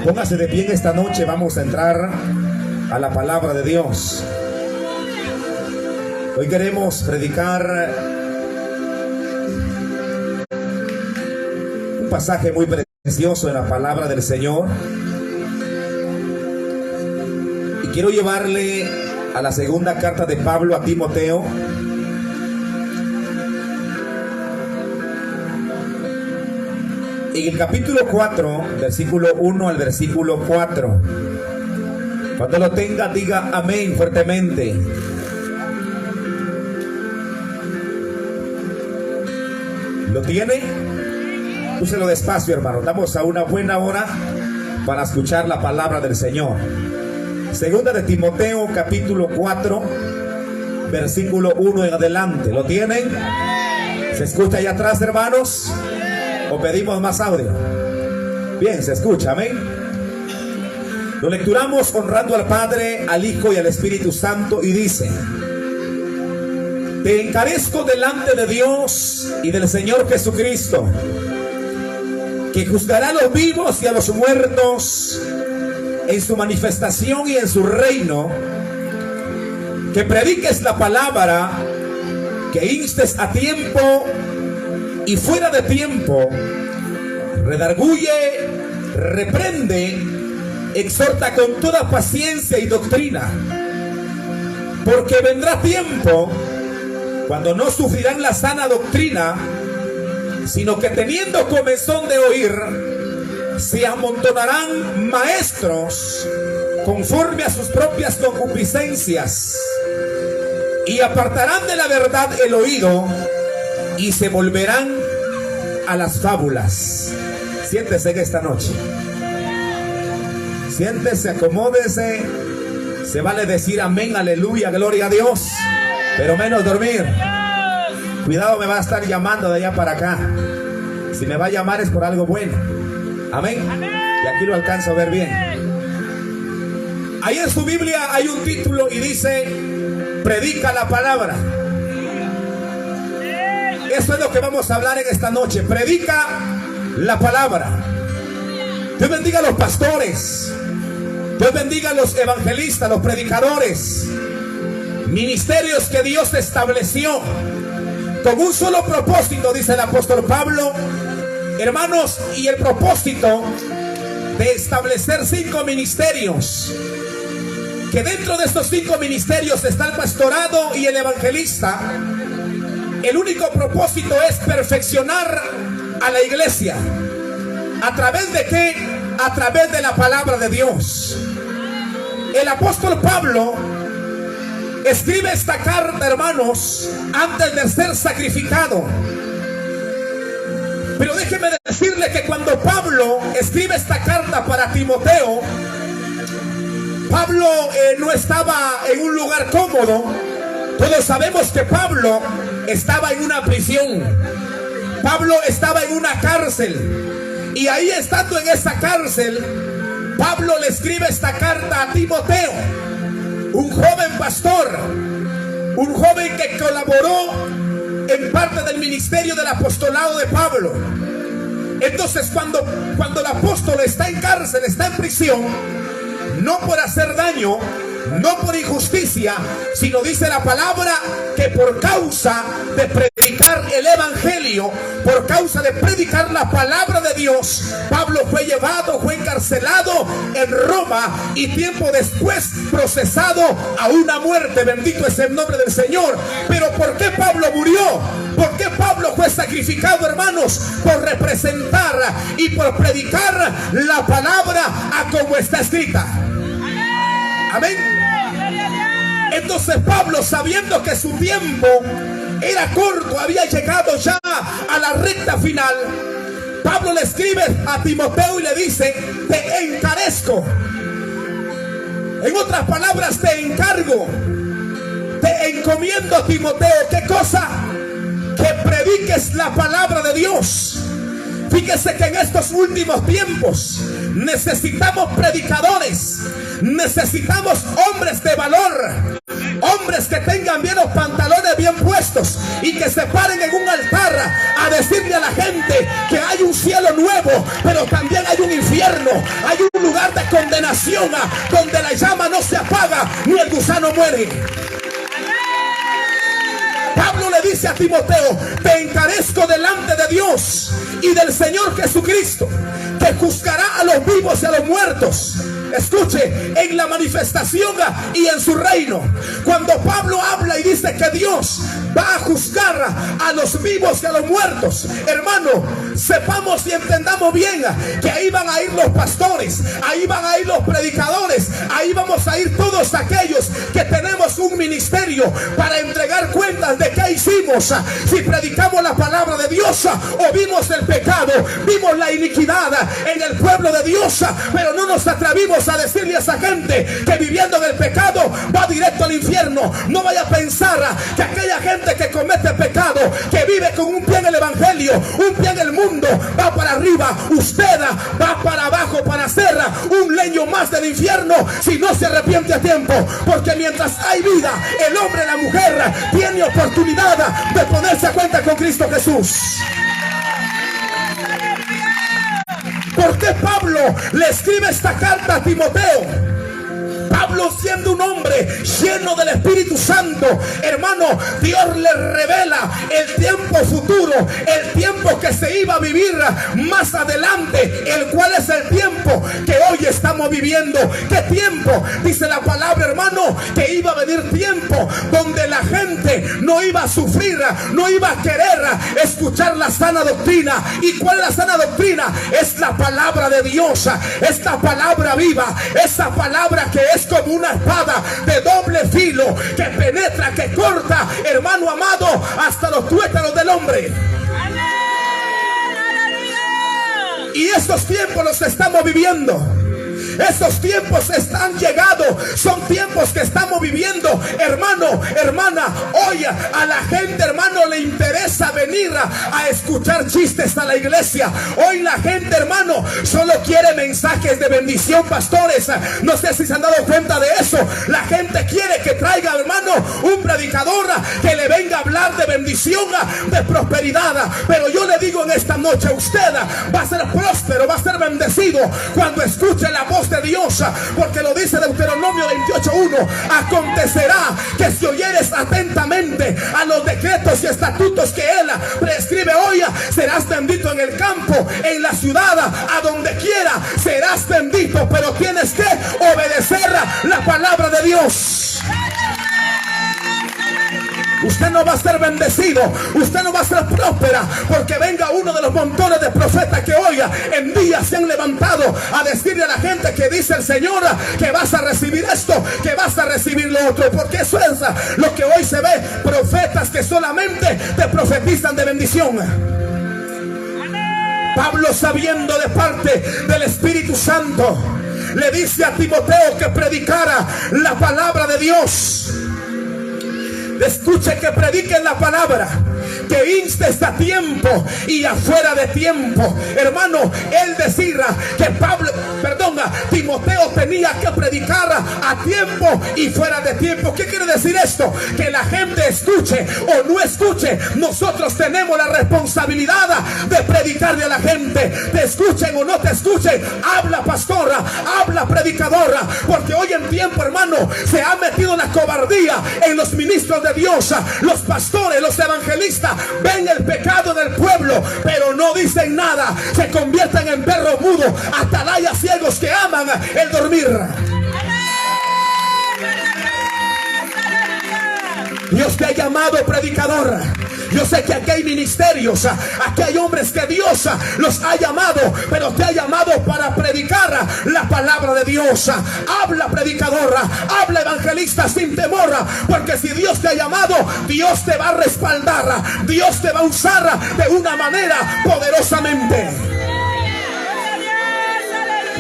Póngase de pie en esta noche, vamos a entrar a la palabra de Dios. Hoy queremos predicar un pasaje muy precioso en la palabra del Señor. Y quiero llevarle a la segunda carta de Pablo a Timoteo. En el capítulo 4, versículo 1 al versículo 4. Cuando lo tenga, diga amén fuertemente. ¿Lo tiene? Úselo despacio, hermano. Estamos a una buena hora para escuchar la palabra del Señor. Segunda de Timoteo, capítulo 4, versículo 1 en adelante. ¿Lo tienen? ¿Se escucha allá atrás, hermanos? ¿O pedimos más audio? Bien, se escucha, amén. Lo lecturamos honrando al Padre, al Hijo y al Espíritu Santo, y dice: te encarezco delante de Dios y del Señor Jesucristo, que juzgará a los vivos y a los muertos en su manifestación y en su reino, que prediques la palabra, que instes a tiempo y fuera de tiempo, redarguye, reprende, exhorta con toda paciencia y doctrina, porque vendrá tiempo cuando no sufrirán la sana doctrina, sino que teniendo comezón de oír, se amontonarán maestros conforme a sus propias concupiscencias, y apartarán de la verdad el oído y se volverán a las fábulas. Siéntese en esta noche. Siéntese, acomódese. Se vale decir amén, aleluya, gloria a Dios, pero menos dormir. Cuidado, me va a estar llamando de allá para acá. Si me va a llamar es por algo bueno. Amén. Y aquí lo alcanzo a ver bien. Ahí en su Biblia hay un título y dice: predica la palabra. Eso es lo que vamos a hablar en esta noche. Predica la palabra. Dios bendiga a los pastores. Dios bendiga a los evangelistas, los predicadores. Ministerios que Dios estableció con un solo propósito, dice el apóstol Pablo, hermanos, y el propósito de establecer 5 ministerios, que dentro de estos 5 ministerios está el pastorado y el evangelista. El único propósito es perfeccionar a la iglesia. ¿A través de qué? A través de la palabra de Dios. El apóstol Pablo escribe esta carta, hermanos, antes de ser sacrificado. Pero déjeme decirle que cuando Pablo escribe esta carta para Timoteo, Pablo no estaba en un lugar cómodo. Todos sabemos que Pablo estaba en una prisión. Pablo estaba en una cárcel. Y ahí, estando en esa cárcel, Pablo le escribe esta carta a Timoteo, un joven pastor, un joven que colaboró en parte del ministerio del apostolado de Pablo. Entonces, cuando el apóstol está en cárcel, está en prisión, no por hacer daño, no por injusticia, sino dice la palabra que por causa de predicar el evangelio, por causa de predicar la palabra de Dios, Pablo fue llevado, fue encarcelado en Roma y tiempo después procesado a una muerte. Bendito es el nombre del Señor. Pero ¿por qué Pablo murió? ¿Por qué Pablo fue sacrificado, hermanos? Por representar y por predicar la palabra a como está escrita. Amén. Entonces Pablo, sabiendo que su tiempo era corto, había llegado ya a la recta final, Pablo le escribe a Timoteo y le dice: te encarezco. En otras palabras, te encargo, te encomiendo a Timoteo. ¿Qué cosa? Que prediques la palabra de Dios. Fíjese que en estos últimos tiempos necesitamos predicadores, necesitamos hombres de valor, hombres que tengan bien los pantalones bien puestos y que se paren en un altar a decirle a la gente que hay un cielo nuevo, pero también hay un un infierno, hay un lugar de condenación donde la llama no se apaga ni el gusano muere. Pablo le dice a Timoteo: te encarezco delante de Dios y del Señor Jesucristo, que juzgará a los vivos y a los muertos. Escuche, en la manifestación y en su reino. Cuando Pablo habla y dice que Dios va a juzgar a los vivos y a los muertos, hermano, sepamos y entendamos bien que ahí van a ir los pastores, ahí van a ir los predicadores, ahí vamos a ir todos aquellos que tenemos un ministerio para entregar cuentas de qué hicimos, si predicamos la palabra de Dios o vimos el pecado, vimos la iniquidad en el pueblo de Dios, pero no nos atrevimos a decirle a esa gente que viviendo en el pecado va directo al infierno. No vaya a pensar que aquella gente que comete pecado, que vive con un pie en el evangelio, un pie en el mundo, va para arriba. Usted va para abajo para ser un leño más del infierno si no se arrepiente a tiempo, porque mientras hay vida, el hombre y la mujer tiene oportunidad de ponerse a cuenta con Cristo Jesús. ¿Por qué Pablo le escribe esta carta a Timoteo? Pablo, siendo un hombre lleno del Espíritu Santo, hermano, Dios le revela el tiempo futuro, el tiempo que se iba a vivir más adelante, el cual es el tiempo que hoy estamos viviendo. ¿Qué tiempo? Dice la palabra, hermano, que iba a venir tiempo donde la gente no iba a sufrir, no iba a querer escuchar la sana doctrina. ¿Y cuál es la sana doctrina? Es la palabra de Dios, es la palabra viva, esa palabra que es como una espada de doble filo, que penetra, que corta, hermano amado, hasta los tuétanos del hombre. Y estos tiempos los estamos viviendo. Esos tiempos están llegados, son tiempos que estamos viviendo, hermano, hermana. Hoy a la gente, hermano, le interesa venir a escuchar chistes a la iglesia. Hoy la gente, hermano, solo quiere mensajes de bendición, pastores. No sé si se han dado cuenta de eso. La gente quiere que traiga, hermano, un predicador que le venga a hablar de bendición, de prosperidad. Pero yo le digo en esta noche, usted va a ser próspero, va a ser bendecido cuando escuche la voz de Dios, porque lo dice Deuteronomio 28:1. Acontecerá que si oyeres atentamente a los decretos y estatutos que Él prescribe hoy, serás bendito en el campo, en la ciudad, a donde quiera serás bendito, pero tienes que obedecer la palabra de Dios. Usted no va a ser bendecido, usted no va a ser próspera porque venga uno de los montones de profetas que hoy en día se han levantado a decirle a la gente que dice el Señor que vas a recibir esto, que vas a recibir lo otro, porque eso es lo que hoy se ve, profetas que solamente te profetizan de bendición. Pablo, sabiendo de parte del Espíritu Santo, le dice a Timoteo que predicara la palabra de Dios. Escuche, que prediquen la palabra, que instes a tiempo y afuera de tiempo. Hermano, él decía que Timoteo tenía que predicar a tiempo y fuera de tiempo. ¿Qué quiere decir esto? Que la gente escuche o no escuche, nosotros tenemos la responsabilidad de predicarle a la gente. Te escuchen o no te escuchen, habla pastora, habla predicadora, porque hoy en tiempo, hermano, se ha metido la cobardía en los ministros de Dios. Los pastores, los evangelistas ven el pecado del pueblo, pero no dicen nada. Se convierten en perros mudos, atalayas ciegos que aman el dormir. Dios te ha llamado predicador. Yo sé que aquí hay ministerios, aquí hay hombres que Dios los ha llamado, pero te ha llamado para predicar la palabra de Dios. Habla predicadora, habla evangelista sin temor, porque si Dios te ha llamado, Dios te va a respaldar, Dios te va a usar de una manera poderosamente.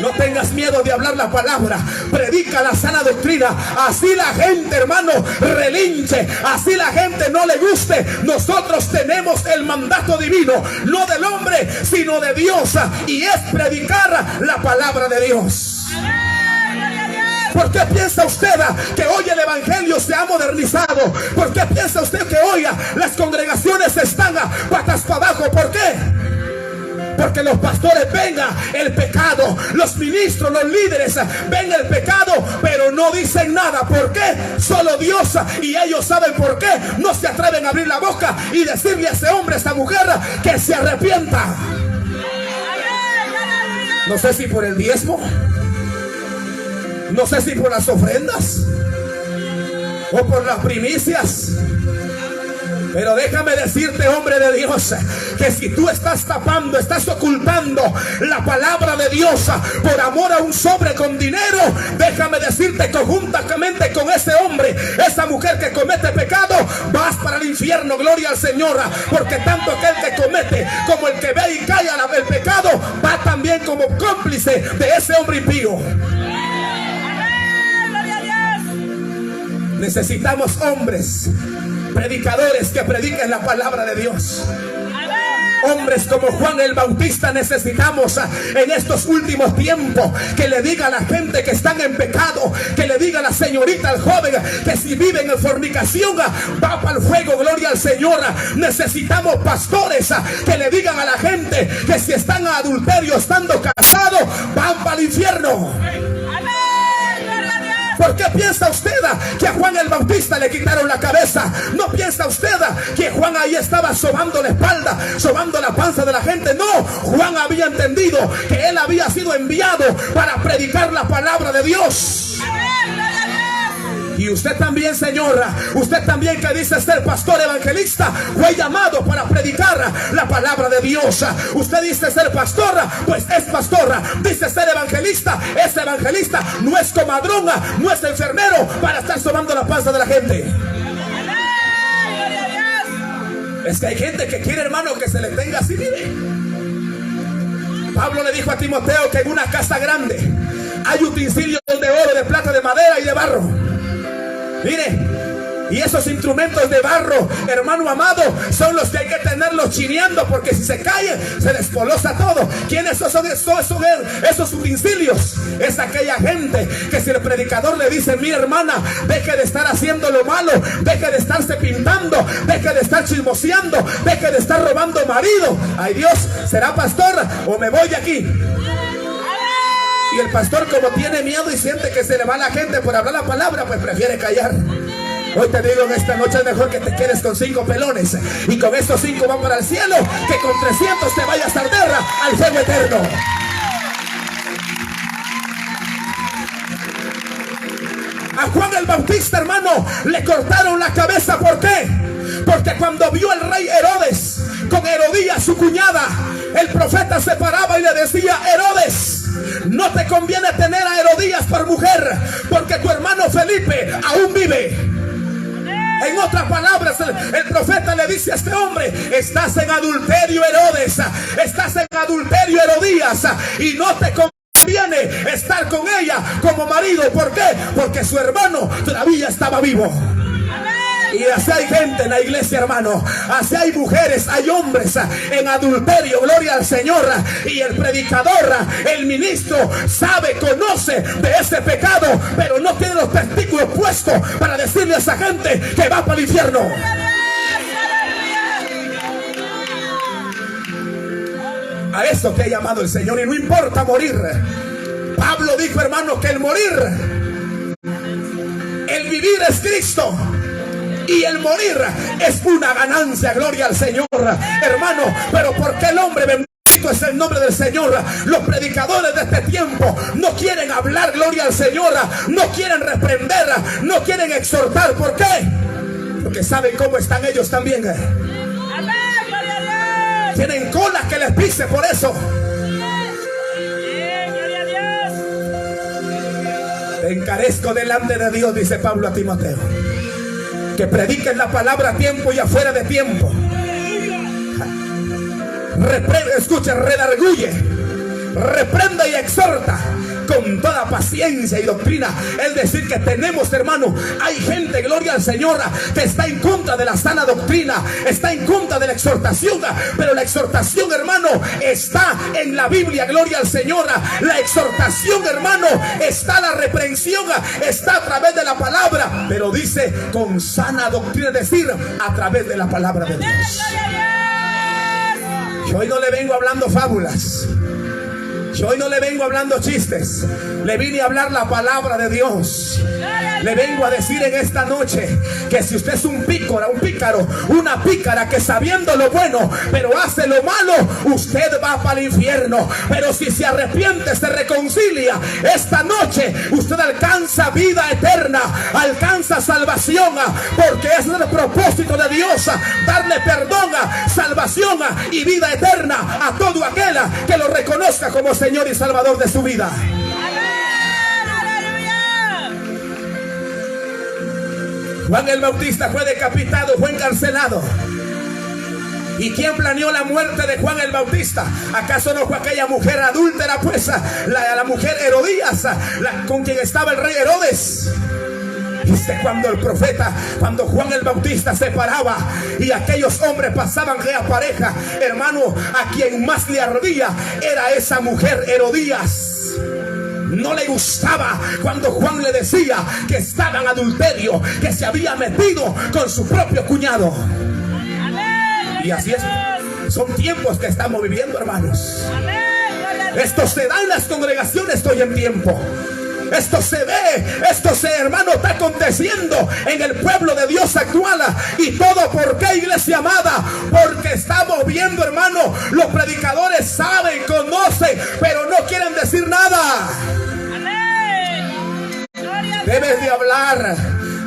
No tengas miedo de hablar la palabra. Predica la sana doctrina. Así la gente, hermano, relinche. Así la gente no le guste. Nosotros tenemos el mandato divino, no del hombre, sino de Dios. Y es predicar la palabra de Dios. ¿Por qué piensa usted que hoy el evangelio se ha modernizado? ¿Por qué piensa usted que hoy las congregaciones están patas para abajo? ¿Por qué? porque los pastores ven el pecado, los ministros, los líderes ven el pecado, pero no dicen nada. ¿Por qué? Solo Dios y ellos saben por qué. No se atreven a abrir la boca y decirle a ese hombre, a esa mujer, que se arrepienta. No sé si por el diezmo, no sé si por las ofrendas o por las primicias, pero déjame decirte, hombre de Dios, que si tú estás tapando, estás ocultando la palabra de Dios por amor a un sobre con dinero, déjame decirte, conjuntamente con ese hombre, esa mujer que comete pecado, vas para el infierno. Gloria al Señor, porque tanto aquel que comete como el que ve y calla el pecado va también como cómplice de ese hombre impío. Necesitamos hombres, predicadores que prediquen la palabra de Dios. Hombres como Juan el Bautista necesitamos en estos últimos tiempos, que le diga a la gente que están en pecado, que le diga a la señorita, al joven, que si viven en fornicación va para el fuego. Gloria al Señor. Necesitamos pastores que le digan a la gente que si están en adulterio, estando casados, van para el infierno. ¿Por qué piensa usted que a Juan el Bautista le quitaron la cabeza? ¿No piensa usted que Juan ahí estaba sobando la espalda, sobando la panza de la gente? No, Juan había entendido que él había sido enviado para predicar la palabra de Dios. Y usted también, señora, usted también que dice ser pastor evangelista, fue llamado para predicar la palabra de Dios. Usted dice ser pastora, pues es pastora. Dice ser evangelista, es evangelista. No es comadrona, no es enfermero para estar sobando la panza de la gente. Es que hay gente que quiere, hermano, que se le tenga así, mire. Pablo le dijo a Timoteo que en una casa grande hay utensilios de oro, de plata, de madera y de barro. Mire, y esos instrumentos de barro, hermano amado, son los que hay que tenerlos chineando, porque si se caen, se despolosa todo. ¿Quiénes son esos utensilios? Es aquella gente que si el predicador le dice, mira hermana, deje de estar haciendo lo malo, deje de estarse pintando, deje de estar chismoseando, deje de estar robando marido. Ay Dios, ¿será pastor o me voy de aquí? Y el pastor, como tiene miedo y siente que se le va la gente por hablar la palabra, pues prefiere callar. Hoy te digo, en esta noche es mejor que te quedes con 5 pelones, y con estos 5 van para el cielo, que con 300 te vayas a arder al fuego eterno. A Juan el Bautista, hermano, le cortaron la cabeza. ¿Por qué? Porque cuando vio el rey Herodes con Herodías, su cuñada, el profeta se paraba y le decía, Herodes, no te conviene tener a Herodías por mujer, porque tu hermano Felipe aún vive. En otras palabras, el profeta le dice a este hombre, estás en adulterio, Herodes, estás en adulterio, Herodías, y no te conviene estar con ella como marido. ¿Por qué? Porque su hermano todavía estaba vivo. Y así hay gente en la iglesia, hermano. Así hay mujeres, hay hombres en adulterio. Gloria al Señor. Y el predicador, el ministro, sabe, conoce de ese pecado, pero no tiene los testículos puestos para decirle a esa gente que va para el infierno. A eso te ha llamado el Señor, y no importa morir. Pablo dijo, hermano, que el morir, el vivir es Cristo, y el morir es una ganancia. Gloria al Señor, hermano. Pero ¿por qué el hombre, bendito es el nombre del Señor, los predicadores de este tiempo no quieren hablar, gloria al Señor, no quieren reprender, no quieren exhortar? ¿Por qué? Porque saben cómo están ellos también. Tienen cola que les pise por eso. Te encarezco delante de Dios, dice Pablo a Timoteo, que prediquen la palabra a tiempo y afuera de tiempo. Escucha, redarguye, reprenda y exhorta con toda paciencia y doctrina. Es decir, que tenemos, hermano, hay gente, gloria al Señor, que está en contra de la sana doctrina, está en contra de la exhortación, pero la exhortación, hermano, está en la Biblia. Gloria al Señor. La exhortación, hermano, está, la reprensión está a través de la palabra, pero dice con sana doctrina, es decir, a través de la palabra de Dios. Yo hoy no le vengo hablando fábulas. Yo hoy no le vengo hablando chistes. Le vine a hablar la palabra de Dios. Le vengo a decir en esta noche que si usted es un pícaro, una pícara que sabiendo lo bueno, pero hace lo malo, usted va para el infierno. Pero si se arrepiente, se reconcilia, esta noche usted alcanza vida eterna, alcanza salvación, porque ese es el propósito de Dios, darle perdón, salvación y vida eterna a todo aquel que lo reconozca como Señor y Salvador de su vida. Juan el Bautista fue decapitado, fue encarcelado. ¿Y quién planeó la muerte de Juan el Bautista? ¿Acaso no fue aquella mujer adúltera, pues, la mujer Herodías, con quien estaba el rey Herodes? Dice cuando Juan el Bautista se paraba y aquellos hombres pasaban de a pareja, hermano, a quien más le ardía era esa mujer Herodías. No le gustaba cuando Juan le decía que estaba en adulterio, que se había metido con su propio cuñado. Y así es, son tiempos que estamos viviendo, hermanos. Esto se da en las congregaciones hoy en tiempo. Esto se ve, hermano, está aconteciendo en el pueblo de Dios actual. ¿Y todo por qué, iglesia amada? Porque estamos viendo, hermano, los predicadores saben, conocen, pero no quieren decir nada.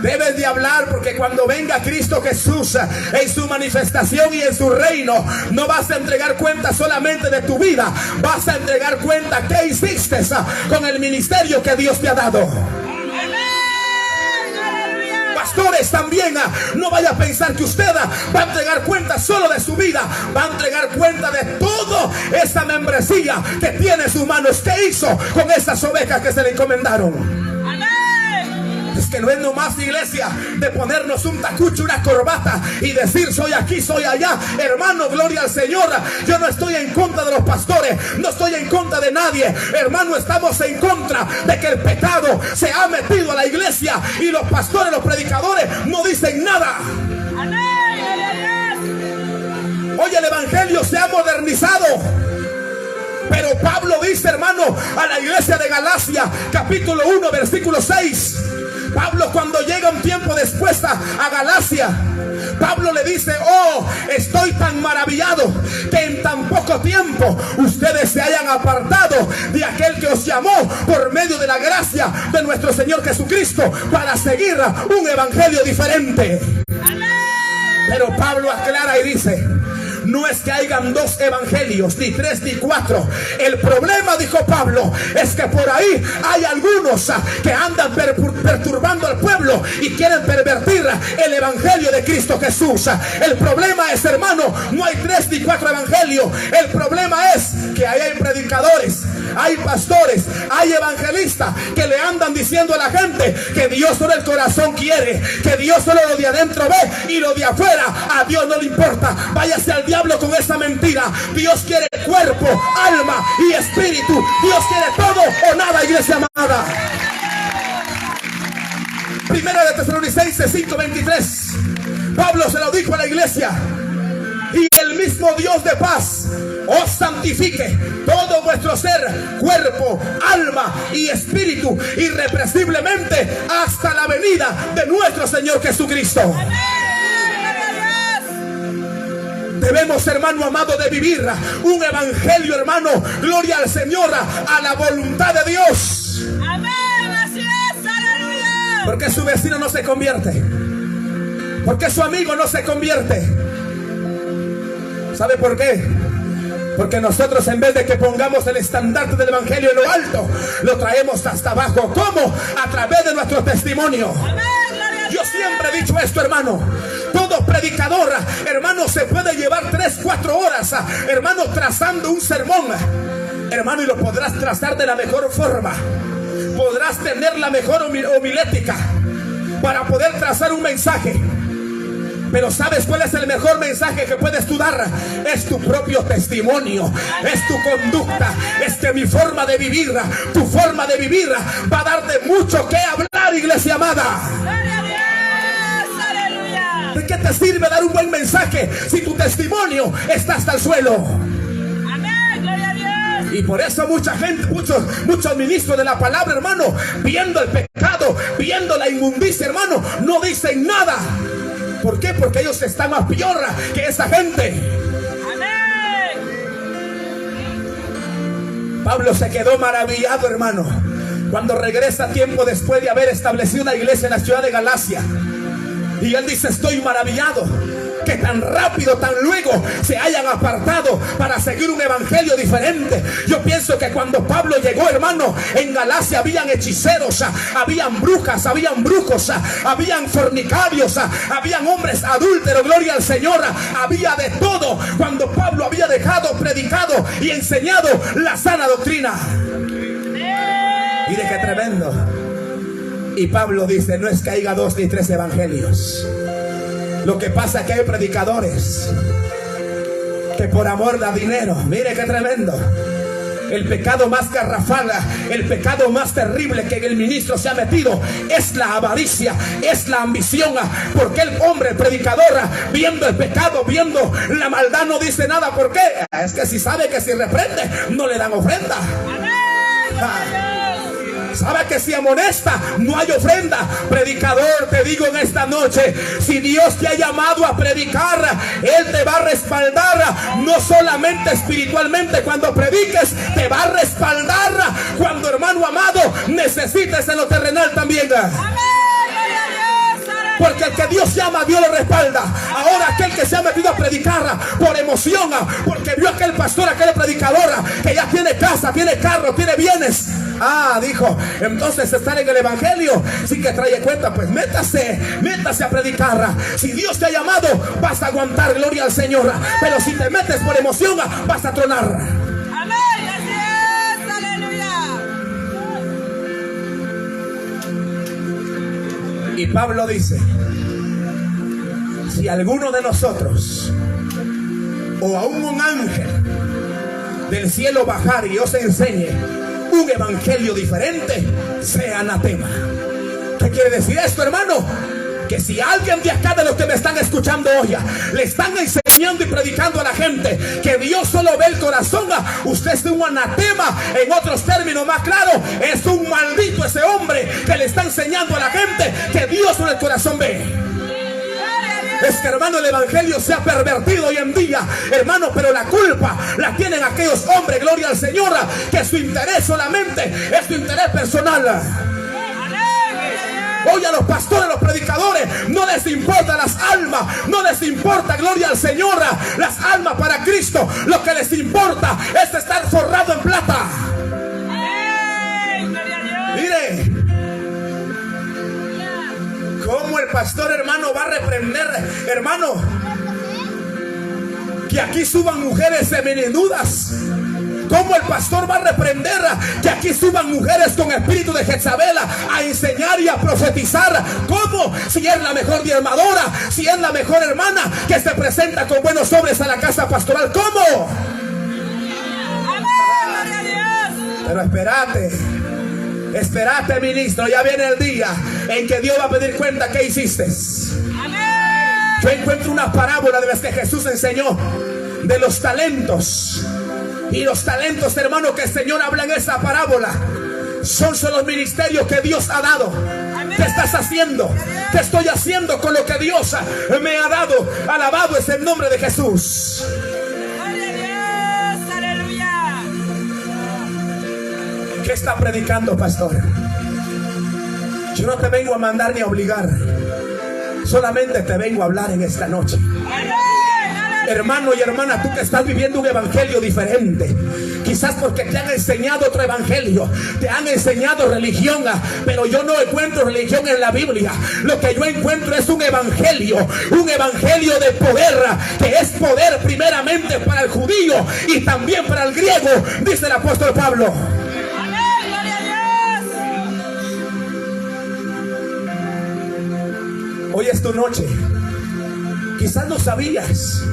Debes de hablar, porque cuando venga Cristo Jesús en su manifestación y en su reino, no vas a entregar cuenta solamente de tu vida, vas a entregar cuenta qué hiciste con el ministerio que Dios te ha dado. Pastores también, no vaya a pensar que usted va a entregar cuenta solo de su vida, va a entregar cuenta de toda esa membresía que tiene en sus manos. ¿Qué hizo con esas ovejas que se le encomendaron? Es que no es nomás, iglesia, de ponernos un tacucho, una corbata y decir soy aquí, soy allá. Hermano, gloria al Señor. Yo no estoy en contra de los pastores, no estoy en contra de nadie. Hermano, estamos en contra de que el pecado se ha metido a la iglesia y los pastores, los predicadores no dicen nada. Hoy el evangelio se ha modernizado. Pero Pablo dice, hermano, a la iglesia de Galacia, capítulo 1, versículo 6. Pablo, cuando llega un tiempo después a Galacia, Pablo le dice: oh, estoy tan maravillado que en tan poco tiempo ustedes se hayan apartado de aquel que os llamó por medio de la gracia de nuestro Señor Jesucristo para seguir un evangelio diferente. Pero Pablo aclara y dice: no es que hayan dos evangelios, ni tres, ni cuatro. El problema, dijo Pablo, es que por ahí hay algunos que andan perturbando al pueblo y quieren pervertir el evangelio de Cristo Jesús. El problema es, hermano, no hay tres ni cuatro evangelios. El problema es que ahí hay predicadores, hay pastores, hay evangelistas que le andan diciendo a la gente que Dios solo el corazón quiere, que Dios solo lo de adentro ve y lo de afuera a Dios no le importa. Váyase al diablo con esa mentira. Dios quiere cuerpo, alma y espíritu. Dios quiere todo o nada, iglesia amada. Primera de Tesalonicenses 5:23. Pablo se lo dijo a la iglesia: y el mismo Dios de paz os santifique todo vuestro ser, cuerpo, alma y espíritu, irrepresiblemente hasta la venida de nuestro Señor Jesucristo. Debemos, hermano amado, de vivir un evangelio, hermano, gloria al Señor, a la voluntad de Dios. Amén, así es, aleluya. ¿Por qué su vecino no se convierte? ¿Por qué su amigo no se convierte? ¿Sabe por qué? Porque nosotros, en vez de que pongamos el estandarte del evangelio en lo alto, lo traemos hasta abajo. ¿Cómo? A través de nuestro testimonio. Yo siempre he dicho esto, hermano: todo predicador, hermano, se puede llevar 3-4 horas, hermano, trazando un sermón, hermano, y lo podrás trazar de la mejor forma. Podrás tener la mejor homilética para poder trazar un mensaje. Pero ¿sabes cuál es el mejor mensaje que puedes tú dar? Es tu propio testimonio, es tu conducta, es que mi forma de vivir, tu forma de vivir va a darte mucho que hablar, iglesia amada. ¿De qué te sirve dar un buen mensaje si tu testimonio está hasta el suelo? Y por eso mucha gente, muchos ministros de la palabra, hermano, viendo el pecado, viendo la inmundicia, hermano, no dicen nada. ¿Por qué? Porque ellos están más piorra que esa gente. Amén. Pablo se quedó maravillado, hermano, cuando regresa tiempo después de haber establecido una iglesia en la ciudad de Galacia. Y él dice: estoy maravillado que tan rápido, tan luego se hayan apartado para seguir un evangelio diferente. Yo pienso que cuando Pablo llegó, hermano, en Galacia habían hechiceros, habían brujas, habían brujos, habían fornicarios, habían hombres adúlteros, gloria al Señor, había de todo cuando Pablo había dejado, predicado y enseñado la sana doctrina. Mire qué tremendo. Y Pablo dice: no es que haya 2 ni 3 evangelios. Lo que pasa es que hay predicadores que por amor da dinero. Mire qué tremendo. El pecado más garrafal, el pecado más terrible que el ministro se ha metido es la avaricia, es la ambición. Porque el hombre, el predicador, viendo el pecado, viendo la maldad, no dice nada. ¿Por qué? Es que si sabe que si reprende, no le dan ofrenda. Sabe que si amonesta, no hay ofrenda. Predicador, te digo en esta noche, si Dios te ha llamado a predicar, Él te va a respaldar, no solamente espiritualmente. Cuando prediques, te va a respaldar cuando, hermano amado, necesites en lo terrenal también. Porque el que Dios llama, Dios lo respalda. Ahora aquel que se ha metido a predicar por emoción, porque vio aquel pastor, aquel predicador que ya tiene casa, tiene carro, tiene bienes, dijo, entonces estar en el evangelio sí que trae cuenta. Pues métase a predicar. Si Dios te ha llamado, vas a aguantar, gloria al Señor. Pero si te metes por emoción, vas a tronar. Amén, así es, aleluya. Y Pablo dice: si alguno de nosotros o aún un ángel del cielo bajar y os enseñe un evangelio diferente, sea anatema. ¿Qué quiere decir esto, hermano? Que si alguien de acá, de los que me están escuchando hoy, le están enseñando y predicando a la gente que Dios solo ve el corazón, usted es un anatema. En otros términos más claros, es un maldito ese hombre que le está enseñando a la gente que Dios solo el corazón ve. Es que, hermano, el evangelio se ha pervertido hoy en día, hermano, pero la culpa la tienen aquellos hombres, gloria al Señor, que su interés solamente es su interés personal. Hoy a los pastores, a los predicadores, no les importa las almas, no les importa, gloria al Señor, las almas para Cristo. Lo que les importa es estar forrado en plata. Mire cómo el pastor, hermano, va a reprender, hermano, que aquí suban mujeres seminudas. Cómo el pastor va a reprender que aquí suban mujeres con espíritu de Jezabel a enseñar y a profetizar. ¿Cómo? Si es la mejor diezmadora, si es la mejor hermana que se presenta con buenos sobres a la casa pastoral. ¿Cómo? Pero espérate, ministro, ya viene el día en que Dios va a pedir cuenta qué hiciste. Yo encuentro una parábola de las que Jesús enseñó de los talentos. Y los talentos, hermano, que el Señor habla en esa parábola son los ministerios que Dios ha dado. ¿Qué estás haciendo? ¿Qué estoy haciendo con lo que Dios me ha dado? Alabado es el nombre de Jesús. ¿Qué está predicando, pastor? Yo no te vengo a mandar ni a obligar, solamente te vengo a hablar en esta noche. Hermano y hermana, tú que estás viviendo un evangelio diferente, quizás porque te han enseñado otro evangelio, te han enseñado religión, pero yo no encuentro religión en la Biblia. Lo que yo encuentro es un evangelio de poder, que es poder primeramente para el judío y también para el griego, dice el apóstol Pablo. Hoy es tu noche. Quizás no sabías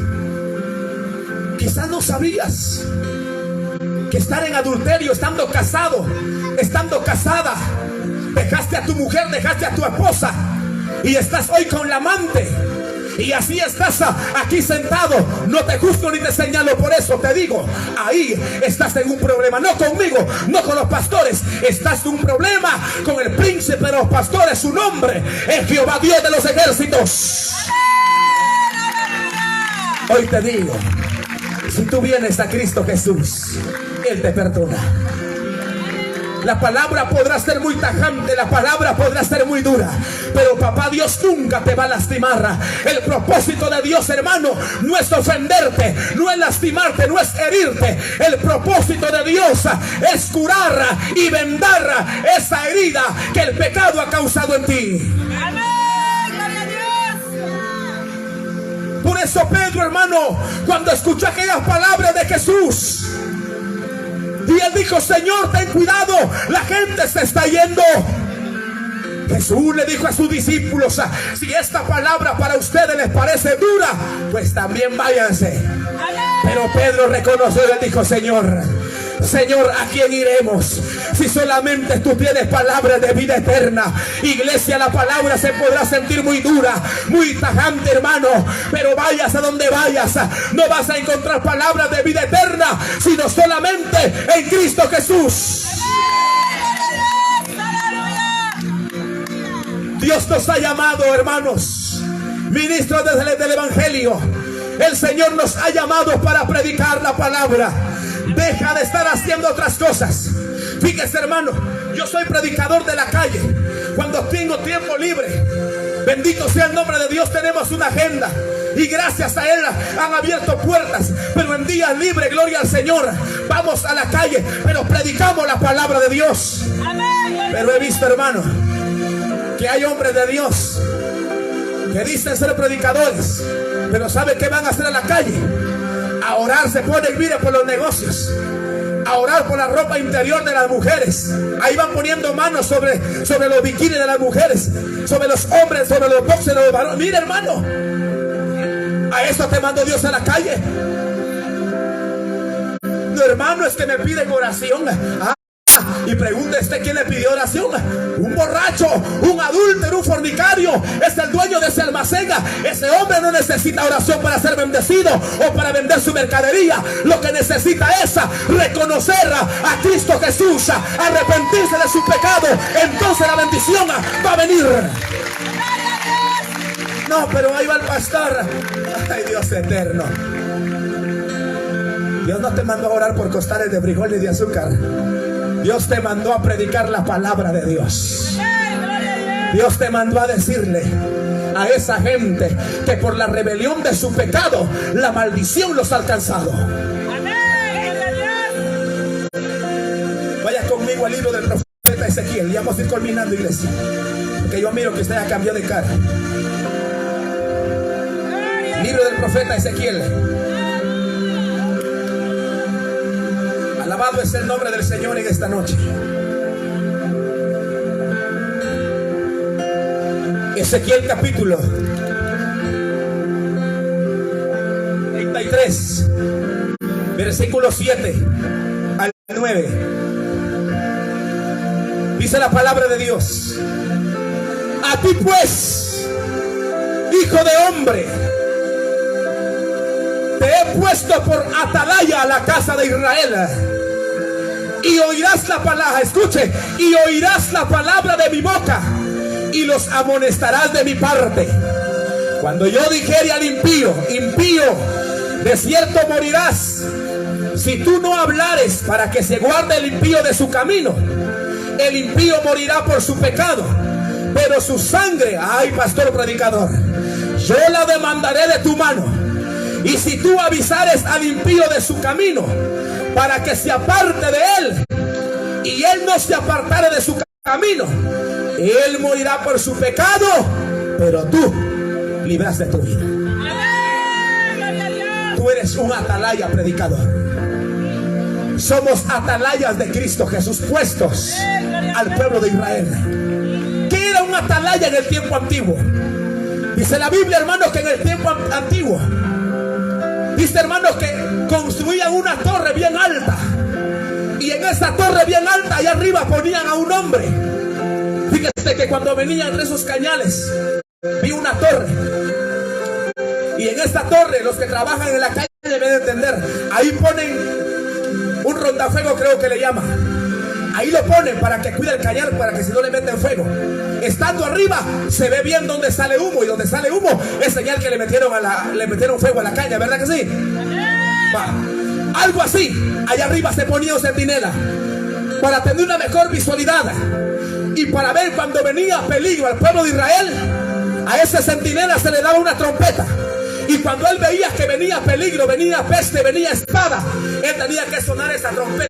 que estar en adulterio, estando casado, estando casada, dejaste a tu mujer, dejaste a tu esposa y estás hoy con la amante. y así estás aquí sentado, no te juzgo ni te señalo, por eso te digo, ahí estás en un problema, no conmigo, no con los pastores, estás en un problema con el príncipe de los pastores, su nombre es Jehová Dios de los ejércitos. Hoy te digo, si tú vienes a Cristo Jesús, Él te perdona. La palabra podrá ser muy tajante, la palabra podrá ser muy dura, pero papá Dios nunca te va a lastimar. El propósito de Dios, hermano, no es ofenderte, no es lastimarte, no es herirte. El propósito de Dios es curar y vendar esa herida que el pecado ha causado en ti. Amén. Gloria a Dios. Por eso Pedro, hermano, cuando escuchó aquellas palabras de Jesús, y él dijo: Señor, ten cuidado, la gente se está yendo. Jesús le dijo a sus discípulos: si esta palabra para ustedes les parece dura, pues también váyanse. Pero Pedro reconoció y le dijo: Señor, ¿a quién iremos? Si solamente tú tienes palabras de vida eterna. Iglesia, la palabra se podrá sentir muy dura, muy tajante, hermano, pero vayas a donde vayas, no vas a encontrar palabras de vida eterna, sino solamente en Cristo Jesús. Dios nos ha llamado, hermanos, ministros del Evangelio. El Señor nos ha llamado para predicar la palabra. Deja de estar haciendo otras cosas. Fíjese, hermano, yo soy predicador de la calle. Cuando tengo tiempo libre, bendito sea el nombre de Dios, tenemos una agenda y gracias a Él han abierto puertas. Pero en días libres, gloria al Señor, vamos a la calle, pero predicamos la palabra de Dios. Pero he visto, hermano, que hay hombres de Dios que dicen ser predicadores, pero ¿sabe qué van a hacer a la calle? A orar, se ponen, mire, por los negocios, a orar por la ropa interior de las mujeres. Ahí van poniendo manos sobre los bikinis de las mujeres, sobre los hombres, sobre los boxers de los varones. Mire, hermano, a eso te mandó Dios a la calle. No, hermano, es que me piden oración. Y pregunte usted: ¿quién le pidió oración? Un borracho, un adúltero, un fornicario, es el dueño de ese almacén. Ese hombre no necesita oración para ser bendecido o para vender su mercadería. Lo que necesita es reconocer a Cristo Jesús, arrepentirse de su pecado. Entonces la bendición va a venir. No, pero ahí va el pastor. Ay, Dios eterno, Dios no te mandó a orar por costales de frijol y de azúcar. Dios te mandó a predicar la palabra de Dios. Dios te mandó a decirle a esa gente que por la rebelión de su pecado la maldición los ha alcanzado. Vaya conmigo al libro del profeta Ezequiel. Ya vamos a ir culminando, iglesia, porque yo miro que usted ya cambió de cara. Libro del profeta Ezequiel. Alabado es el nombre del Señor en esta noche. Ezequiel capítulo 33, versículo 7 al 9. Dice la palabra de Dios: a ti pues, hijo de hombre, te he puesto por atalaya a la casa de Israel. Y oirás la palabra, escuche, y oirás la palabra de mi boca, y los amonestarás de mi parte. Cuando yo dijere al impío: impío, de cierto morirás, si tú no hablares para que se guarde el impío de su camino, el impío morirá por su pecado, pero su sangre, ay, pastor predicador, yo la demandaré de tu mano. Y si tú avisares al impío de su camino, para que se aparte de él, y él no se apartare de su camino, él morirá por su pecado, pero tú libraste tu vida. Tú eres un atalaya predicador. Somos atalayas de Cristo Jesús, puestos al pueblo de Israel. ¿Qué era un atalaya en el tiempo antiguo? Dice la Biblia, hermanos, que en el tiempo antiguo, dice, hermanos, que construían una torre bien alta, y en esa torre bien alta allá arriba ponían a un hombre. Fíjese que cuando venía entre esos cañales vi una torre, Y en esta torre, los que trabajan en la calle deben entender, ahí ponen un rondafuego, creo que le llama. Ahí lo ponen para que cuide el cañar, para que si no le meten fuego. Estando arriba se ve bien donde sale humo, y donde sale humo es señal que le metieron fuego a la caña, ¿verdad que sí? Va. Algo así, allá arriba se ponía un centinela para tener una mejor visualidad y para ver cuando venía peligro al pueblo de Israel. A ese centinela se le daba una trompeta, y cuando él veía que venía peligro, venía peste, venía espada, él tenía que sonar esa trompeta.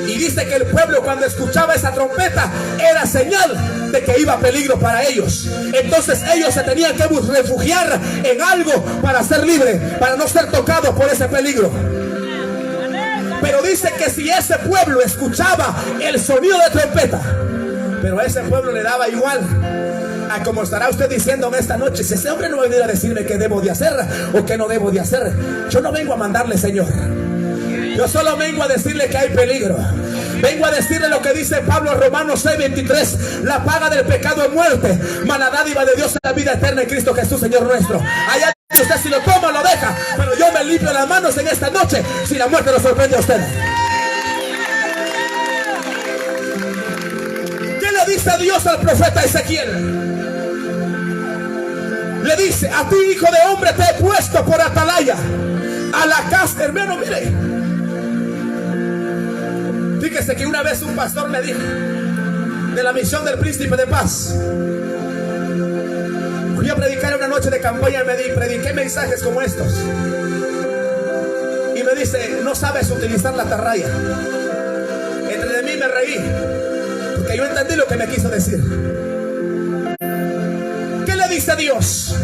Y dice que el pueblo, cuando escuchaba esa trompeta, era señal de que iba peligro para ellos. Entonces ellos se tenían que refugiar en algo para ser libres, para no ser tocados por ese peligro. Pero dice que si ese pueblo escuchaba el sonido de trompeta, pero a ese pueblo le daba igual a como estará usted diciendo en esta noche. Si ese hombre no va a venir a decirme qué debo de hacer o qué no debo de hacer, yo no vengo a mandarle, Señor. Yo solo vengo a decirle que hay peligro. Vengo a decirle lo que dice Pablo en Romanos 6:23: la paga del pecado es muerte, mas la dádiva de Dios es la vida eterna en Cristo Jesús, Señor nuestro. Allá usted si lo toma lo deja, pero yo me limpio las manos en esta noche si la muerte lo sorprende a usted. ¿Qué le dice Dios al profeta Ezequiel? Le dice: a ti, hijo de hombre, te he puesto por atalaya a la casa. Hermano, mire, fíjese que una vez un pastor me dijo de la misión del Príncipe de Paz. Fui a predicar una noche de campaña y prediqué mensajes como estos. Y me dice: no sabes utilizar la atalaya. Entre de mí me reí, porque yo entendí lo que me quiso decir. ¿Qué le dice Dios?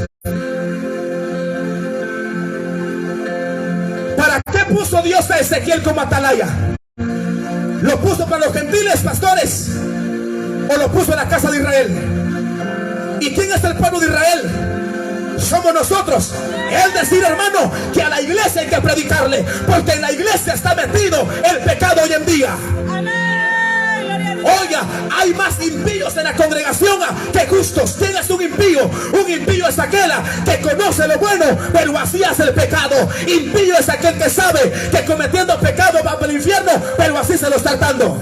¿Para qué puso Dios a Ezequiel como atalaya? ¿Lo puso para los gentiles, pastores? ¿O lo puso en la casa de Israel? ¿Y quién es el pueblo de Israel? Somos nosotros. Es decir, hermano, que a la iglesia hay que predicarle, porque en la iglesia está metido el pecado hoy en día. Oiga, hay más impíos en la congregación que justos. ¿Quién es un impío? Un impío es aquel que conoce lo bueno, pero así hace el pecado. Impío es aquel que sabe que cometiendo pecado va para el infierno, pero así se lo está tratando.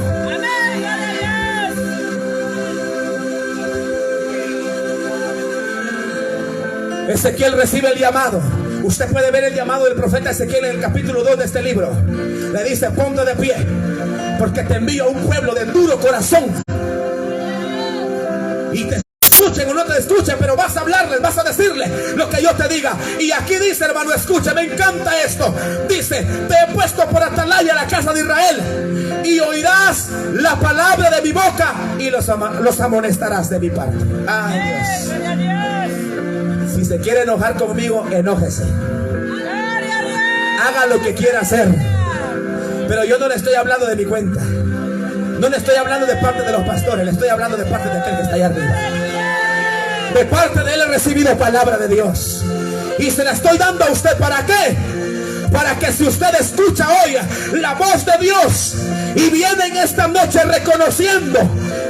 Ezequiel recibe el llamado. Usted puede ver el llamado del profeta Ezequiel en el capítulo 2 de este libro. Le dice: ponte de pie, porque te envío a un pueblo de duro corazón. Y te escuchen o no te escuchen, pero vas a hablarles, vas a decirles lo que yo te diga. Y aquí dice, hermano, escucha, me encanta esto. Dice: te he puesto por atalaya a la casa de Israel, y oirás la palabra de mi boca, y los amonestarás de mi parte. Ay, Dios. Si se quiere enojar conmigo, enójese. Haga lo que quiera hacer. Pero yo no le estoy hablando de mi cuenta. No le estoy hablando de parte de los pastores. Le estoy hablando de parte de aquel que está allá arriba. De parte de él he recibido palabra de Dios, y se la estoy dando a usted. ¿Para qué? Para que si usted escucha hoy la voz de Dios y viene en esta noche reconociendo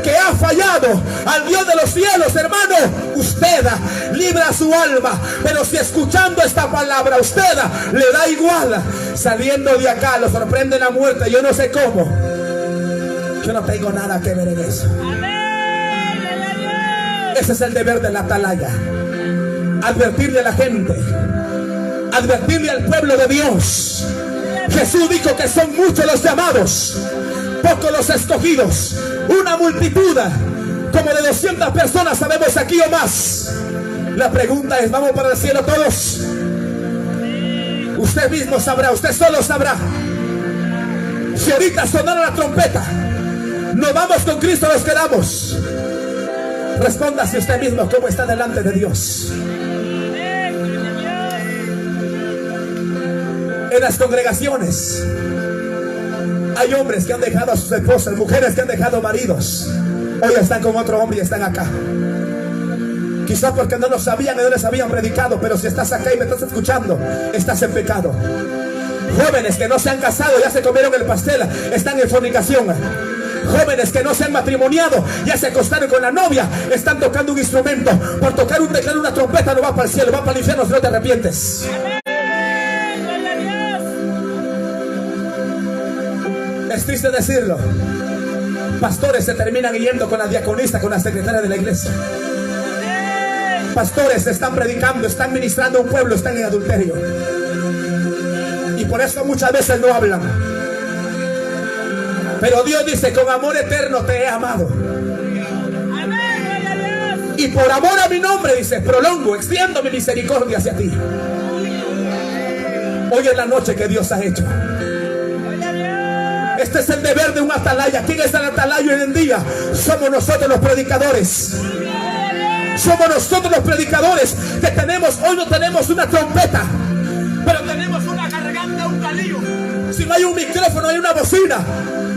que ha fallado al Dios de los cielos, hermano, usted libra su alma. Pero si escuchando esta palabra usted le da igual, saliendo de acá lo sorprende la muerte, yo no sé cómo, yo no tengo nada que ver en eso. Ese es el deber de la atalaya: advertirle a la gente, advertirle al pueblo de Dios. Jesús dijo que son muchos los llamados, pocos los escogidos. Una multitud como de 200 personas sabemos aquí o más. La pregunta es: ¿vamos para el cielo todos? Usted mismo sabrá, usted solo sabrá. Si ahorita sonara la trompeta, nos vamos con Cristo, nos quedamos. Respóndase usted mismo cómo está delante de Dios. En las congregaciones hay hombres que han dejado a sus esposas, mujeres que han dejado maridos, hoy están con otro hombre y están acá. Quizás porque no lo sabían y no les habían predicado, pero si estás acá y me estás escuchando, estás en pecado. Jóvenes que no se han casado, ya se comieron el pastel, están en fornicación. Jóvenes que no se han matrimoniado, ya se acostaron con la novia, están tocando un instrumento. Por tocar un teclado, una trompeta, no va para el cielo, va para el infierno si no te arrepientes. Es triste decirlo. Pastores se terminan yendo con la diaconista, con la secretaria de la iglesia. Pastores están predicando, están ministrando a un pueblo, están en adulterio. Y por eso muchas veces no hablan. Pero Dios dice: con amor eterno te he amado. Y por amor a mi nombre, dice, prolongo, extiendo mi misericordia hacia ti. Hoy es la noche que Dios ha hecho. Este es el deber de un atalaya. ¿Quién es el atalaya hoy en día? Somos nosotros los predicadores. Somos nosotros los predicadores que tenemos. Hoy no tenemos una trompeta, pero tenemos una garganta, un calillo. Si no hay un micrófono, hay una bocina.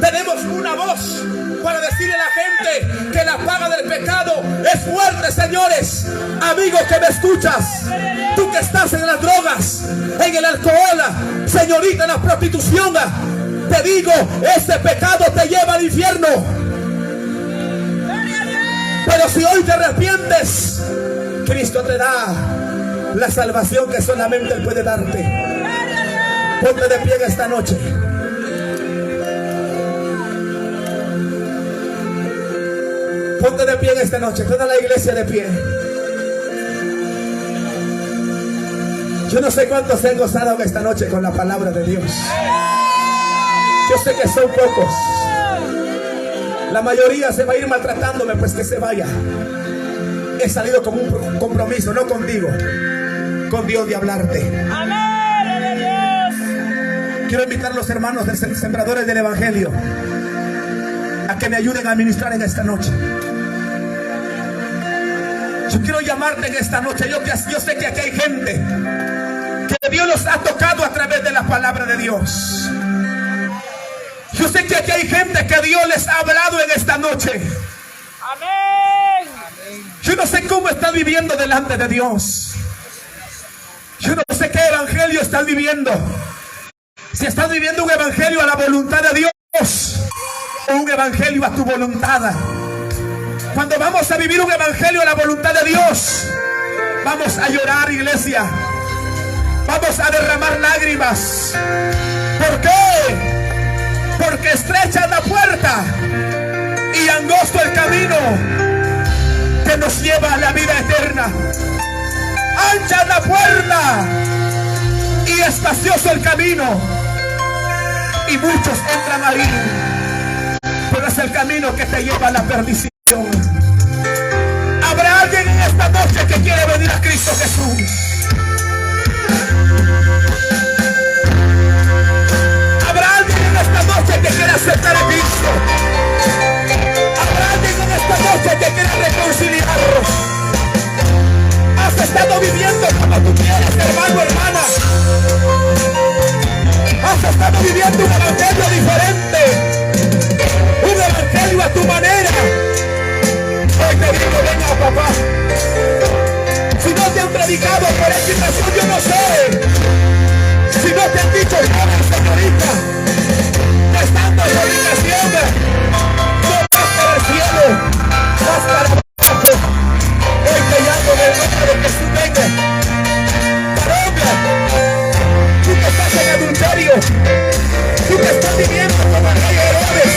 Tenemos una voz para decirle a la gente que la paga del pecado es muerte, señores. Amigo que me escuchas, tú que estás en las drogas, en el alcohol, señorita, en la prostitución, te digo, este pecado te lleva al infierno. Pero si hoy te arrepientes, Cristo te da la salvación que solamente Él puede darte. Ponte de pie en esta noche. Ponte de pie en esta noche. Toda la iglesia de pie. Yo no sé cuántos se han gozado en esta noche con la palabra de Dios. Yo sé que son pocos. La mayoría se va a ir maltratándome, pues que se vaya. He salido con un compromiso, no contigo, con Dios, de hablarte. Quiero invitar a los hermanos de Sembradores del Evangelio a que me ayuden a ministrar en esta noche. Yo quiero llamarte en esta noche. Yo sé que aquí hay gente que Dios los ha tocado a través de la palabra de Dios. Yo sé que aquí hay gente que Dios les ha hablado en esta noche. Amén. Yo no sé cómo estás viviendo delante de Dios. Yo no sé qué evangelio estás viviendo. Si estás viviendo un evangelio a la voluntad de Dios o un evangelio a tu voluntad. Cuando vamos a vivir un evangelio a la voluntad de Dios, vamos a llorar, iglesia. Vamos a derramar lágrimas. ¿Por qué? Porque estrecha es la puerta y angosto el camino que nos lleva a la vida eterna. Ancha es la puerta y espacioso el camino, y muchos entran ahí, pero es el camino que te lleva a la perdición. ¿Habrá alguien en esta noche que quiere venir a Cristo Jesús? Que quiera aceptar a Cristo. Habrá alguien en esta noche que quiera reconciliarnos. Has estado viviendo como tú quieres, hermano, hermana. Has estado viviendo un evangelio diferente, un evangelio a tu manera. Hoy te digo, venga, papá. Si no te han predicado por esta razón, yo no sé. Si no te han dicho nada, señorita, estando en fornicación, no vas para el cielo, vas para abajo. Hoy te llamo en el nombre de Jesús, venga. Varón, tú que estás en adulterio, tú que estás viviendo como el rey Herodes,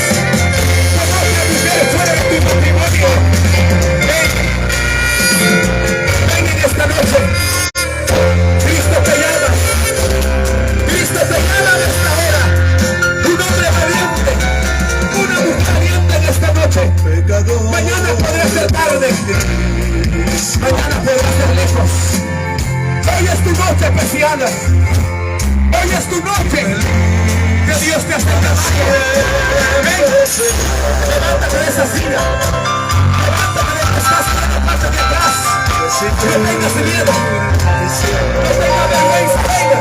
como otra mujer fuera de tu matrimonio, ven en esta noche. Cristo te llama. Cristo te llama en esta hora. Una mujer valiente en esta noche. Mañana podrá ser tarde, mañana podrá ser lejos. Hoy es tu noche especial. Hoy es tu noche que Dios te ha sentado. Ven, levántate de esa silla. Levántate de esa silla, en la parte de atrás. No tengas miedo, no tengas vergüenza. Venga,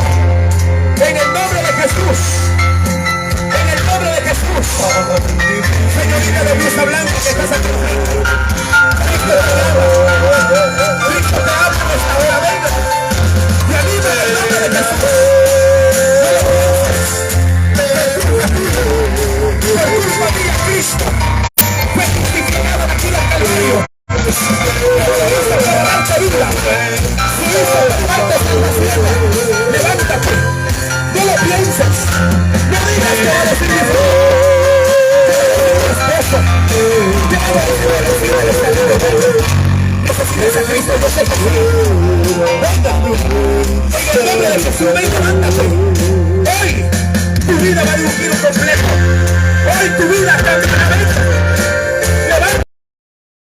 en el nombre de Jesús. En el nombre de Jesús. Señorita de blusa blanca que estás aquí. Cristo te ama. Cristo te ama en esta hora. Venga. Y anima en el nombre de Jesús. Por culpa mía, Cristo. Cristo yo sé que sí. Venga, en el nombre de Jesús, ven, levántate. Hoy tu vida va a ir un giro completo. Hoy tu vida cambiará.